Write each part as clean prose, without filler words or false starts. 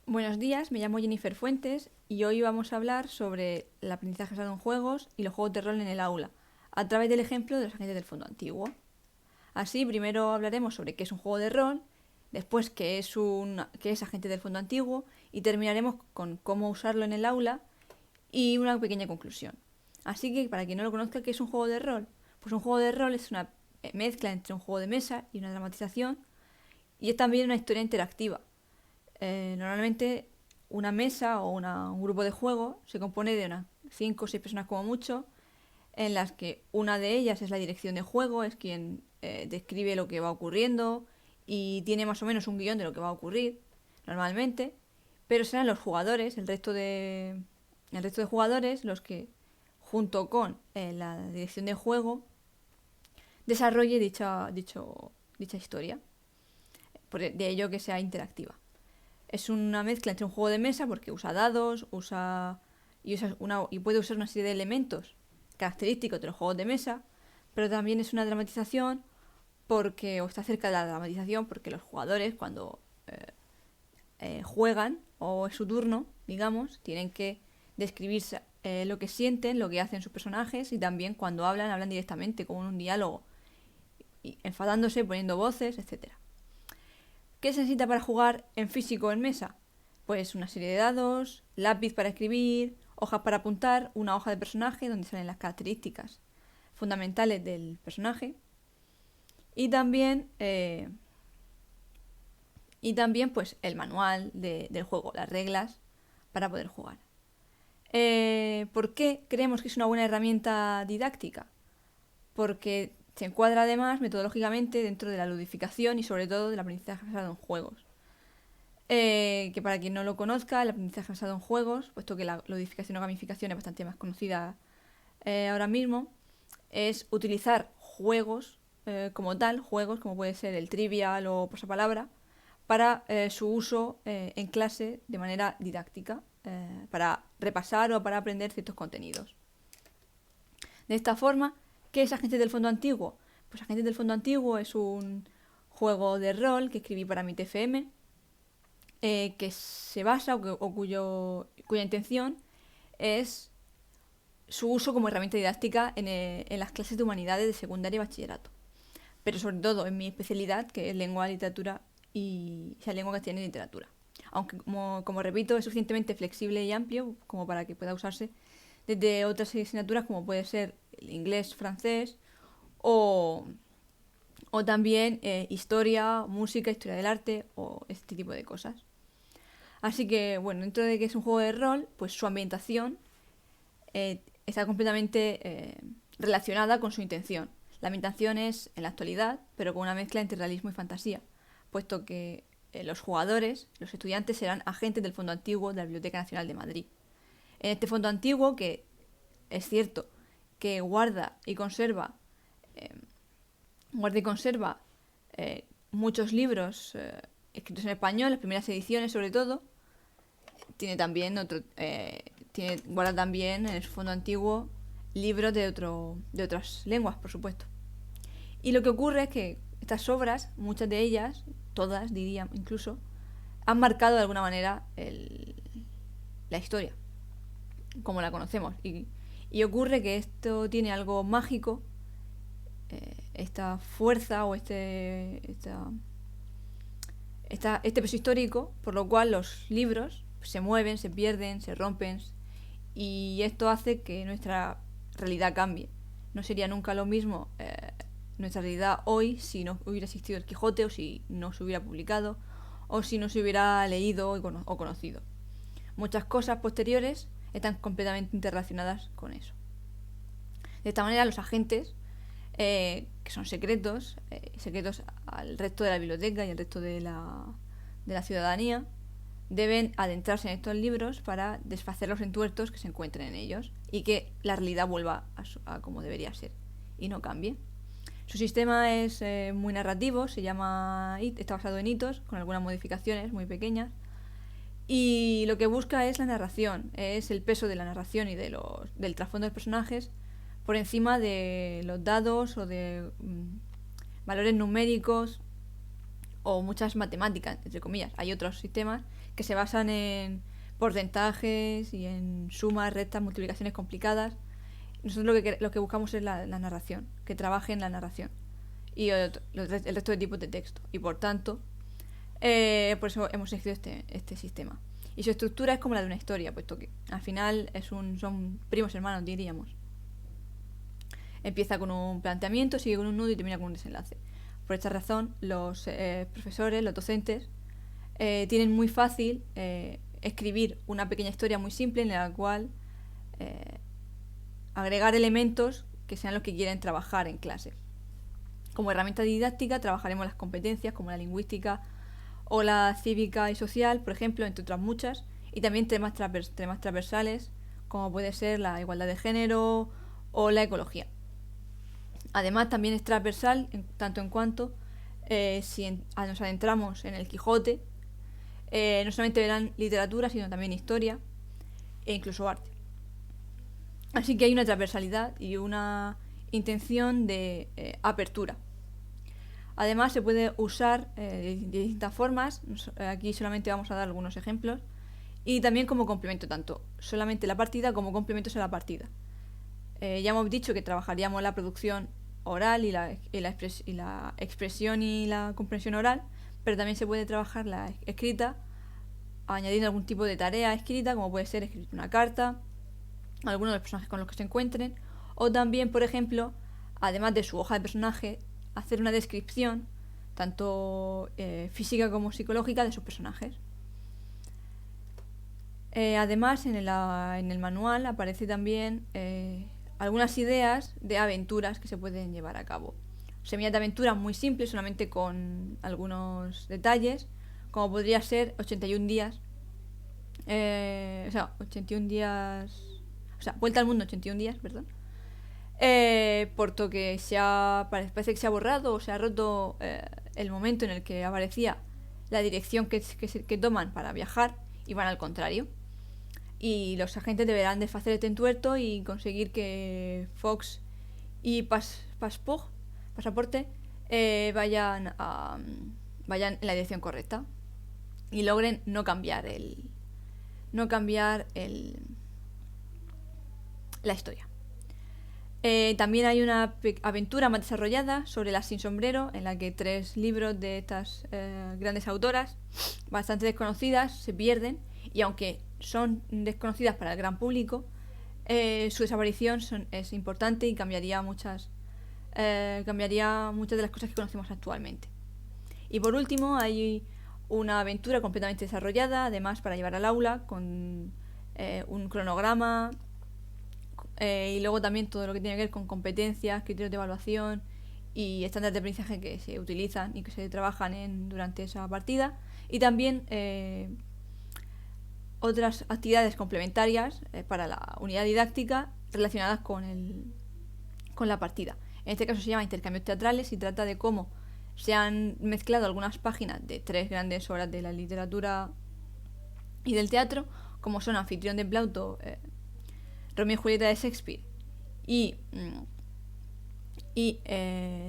Buenos días, me llamo Jennifer Fuentes y hoy vamos a hablar sobre el aprendizaje basado en juegos y los juegos de rol en el aula, a través del ejemplo de los agentes del fondo antiguo. Así, primero hablaremos sobre qué es un juego de rol, después qué es agente del fondo antiguo y terminaremos con cómo usarlo en el aula y una pequeña conclusión. Así que, para quien no lo conozca, ¿qué es un juego de rol? Pues un juego de rol es una mezcla entre un juego de mesa y una dramatización y es también una historia interactiva. Normalmente una mesa o un grupo de juego se compone de unas 5 o 6 personas como mucho, en las que una de ellas es la dirección de juego, es quien describe lo que va ocurriendo y tiene más o menos un guión de lo que va a ocurrir normalmente, pero serán los jugadores, el resto de jugadores, los que junto con la dirección de juego desarrolle dicha historia, de ello que sea interactiva. Es una mezcla entre un juego de mesa porque usa dados, y puede usar una serie de elementos característicos de los juegos de mesa, pero también es una dramatización o está cerca de la dramatización porque los jugadores cuando juegan o es su turno, digamos, tienen que describir lo que sienten, lo que hacen sus personajes y también cuando hablan directamente con un diálogo, enfadándose, poniendo voces, etcétera. ¿Qué se necesita para jugar en físico o en mesa? Pues una serie de dados, lápiz para escribir, hojas para apuntar, una hoja de personaje donde salen las características fundamentales del personaje y también pues el manual del juego, las reglas para poder jugar. ¿Por qué creemos que es una buena herramienta didáctica? Porque se encuadra además metodológicamente dentro de la ludificación y sobre todo del aprendizaje basado en juegos. Que para quien no lo conozca, el aprendizaje basado en juegos, puesto que la ludificación o gamificación es bastante más conocida ahora mismo, es utilizar juegos como tal, juegos como puede ser el trivial o pasapalabra, para su uso en clase de manera didáctica, para repasar o para aprender ciertos contenidos. De esta forma, ¿qué es Agentes del Fondo Antiguo? Pues Agentes del Fondo Antiguo es un juego de rol que escribí para mi TFM, que se basa cuya intención es su uso como herramienta didáctica en las clases de humanidades de secundaria y bachillerato. Pero sobre todo en mi especialidad, que es lengua, literatura lengua castellana y literatura. Aunque, como repito, es suficientemente flexible y amplio como para que pueda usarse desde otras asignaturas como puede ser el inglés, francés o también historia, música, historia del arte o este tipo de cosas. Así que, bueno, dentro de que es un juego de rol, pues su ambientación está completamente relacionada con su intención. La ambientación es en la actualidad, pero con una mezcla entre realismo y fantasía, puesto que los jugadores, los estudiantes, serán agentes del Fondo Antiguo de la Biblioteca Nacional de Madrid. En este fondo antiguo, que es cierto que guarda y conserva muchos libros escritos en español, las primeras ediciones sobre todo, guarda también en su fondo antiguo libros de otras lenguas, por supuesto. Y lo que ocurre es que estas obras, muchas de ellas, todas diría incluso, han marcado de alguna manera la historia, como la conocemos. Y ocurre que esto tiene algo mágico, esta fuerza o este peso histórico, por lo cual los libros se mueven, se pierden, se rompen, y esto hace que nuestra realidad cambie. No sería nunca lo mismo nuestra realidad hoy si no hubiera existido el Quijote o si no se hubiera publicado o si no se hubiera leído o conocido. Muchas cosas posteriores están completamente interrelacionadas con eso. De esta manera, los agentes, que son secretos al resto de la biblioteca y al resto de la ciudadanía, deben adentrarse en estos libros para desfacer los entuertos que se encuentren en ellos y que la realidad vuelva a como debería ser y no cambie. Su sistema es muy narrativo, está basado en hitos, con algunas modificaciones muy pequeñas, y lo que busca es la narración, es el peso de la narración y del trasfondo de los personajes por encima de los dados o de valores numéricos o muchas matemáticas, entre comillas. Hay otros sistemas que se basan en porcentajes y en sumas, restas, multiplicaciones complicadas. Nosotros lo que buscamos es la narración, que trabaje en la narración y el resto de tipos de texto. Y por tanto, por eso hemos elegido este sistema. Y su estructura es como la de una historia, puesto que al final son primos hermanos, diríamos. Empieza con un planteamiento, sigue con un nudo y termina con un desenlace. Por esta razón, los profesores, los docentes, tienen muy fácil escribir una pequeña historia muy simple en la cual agregar elementos que sean los que quieren trabajar en clase. Como herramienta didáctica trabajaremos las competencias como la lingüística o la cívica y social, por ejemplo, entre otras muchas, y también temas transversales como puede ser la igualdad de género o la ecología. Además, también es transversal tanto en cuanto si nos adentramos en el Quijote, no solamente verán literatura, sino también historia e incluso arte. Así que hay una transversalidad y una intención de apertura. Además, se puede usar de distintas formas. Aquí solamente vamos a dar algunos ejemplos. Y también como complemento, tanto solamente la partida como complementos a la partida. Ya hemos dicho que trabajaríamos la producción oral y la expresión y la comprensión oral, pero también se puede trabajar la escrita añadiendo algún tipo de tarea escrita, como puede ser escribir una carta a alguno de los personajes con los que se encuentren, o también, por ejemplo, además de su hoja de personaje, hacer una descripción tanto física como psicológica de sus personajes. Además, en el manual aparece también algunas ideas de aventuras que se pueden llevar a cabo. Semillas de aventuras muy simples, solamente con algunos detalles, como podría ser 81 días. 81 días... O sea, vuelta al mundo 81 días, perdón. Puesto que parece que se ha borrado o se ha roto el momento en el que aparecía la dirección que toman para viajar y van al contrario. Y los agentes deberán desfacer este entuerto y conseguir que Fox y Pasaporte vayan en la dirección correcta y logren no cambiar la historia. También hay una aventura más desarrollada sobre las sin sombrero, en la que 3 libros de estas grandes autoras, bastante desconocidas, se pierden, y aunque son desconocidas para el gran público, su desaparición es importante y cambiaría muchas de las cosas que conocemos actualmente. Y por último, hay una aventura completamente desarrollada, además para llevar al aula, con un cronograma, y luego también todo lo que tiene que ver con competencias, criterios de evaluación y estándares de aprendizaje que se utilizan y que se trabajan durante esa partida, y también otras actividades complementarias para la unidad didáctica relacionadas con la partida. En este caso se llama intercambios teatrales y trata de cómo se han mezclado algunas páginas de 3 grandes obras de la literatura y del teatro, como son Anfitrión de Plauto, Romeo y Julieta de Shakespeare y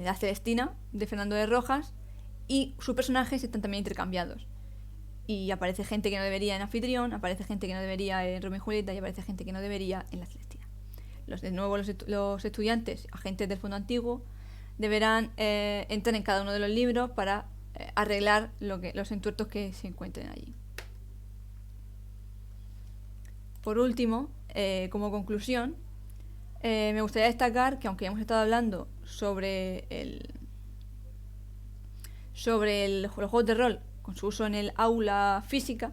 La Celestina de Fernando de Rojas, y sus personajes están también intercambiados. Y aparece gente que no debería en Anfitrión, aparece gente que no debería en Romeo y Julieta y aparece gente que no debería en La Celestina. Los estudiantes, agentes del Fondo Antiguo, deberán entrar en cada uno de los libros para arreglar los entuertos que se encuentren allí. Por último, como conclusión, me gustaría destacar que aunque hemos estado hablando sobre los juegos de rol con su uso en el aula física,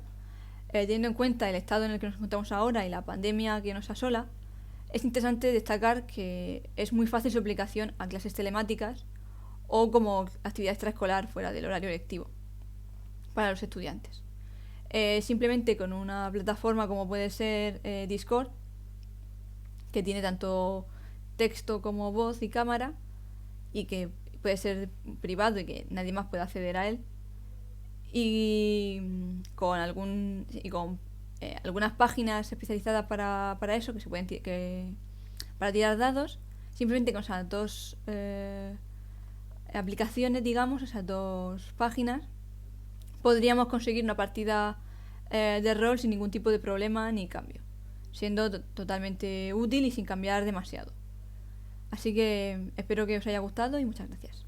teniendo en cuenta el estado en el que nos encontramos ahora y la pandemia que nos asola, es interesante destacar que es muy fácil su aplicación a clases telemáticas o como actividad extraescolar fuera del horario lectivo para los estudiantes. Simplemente con una plataforma como puede ser Discord, que tiene tanto texto como voz y cámara, y que puede ser privado y que nadie más puede acceder a él, y con algunas páginas especializadas para eso, que se pueden para tirar dados. Simplemente con esas 2 aplicaciones, digamos, esas 2 páginas, podríamos conseguir una partida de rol sin ningún tipo de problema ni cambio, siendo totalmente útil y sin cambiar demasiado. Así que espero que os haya gustado y muchas gracias.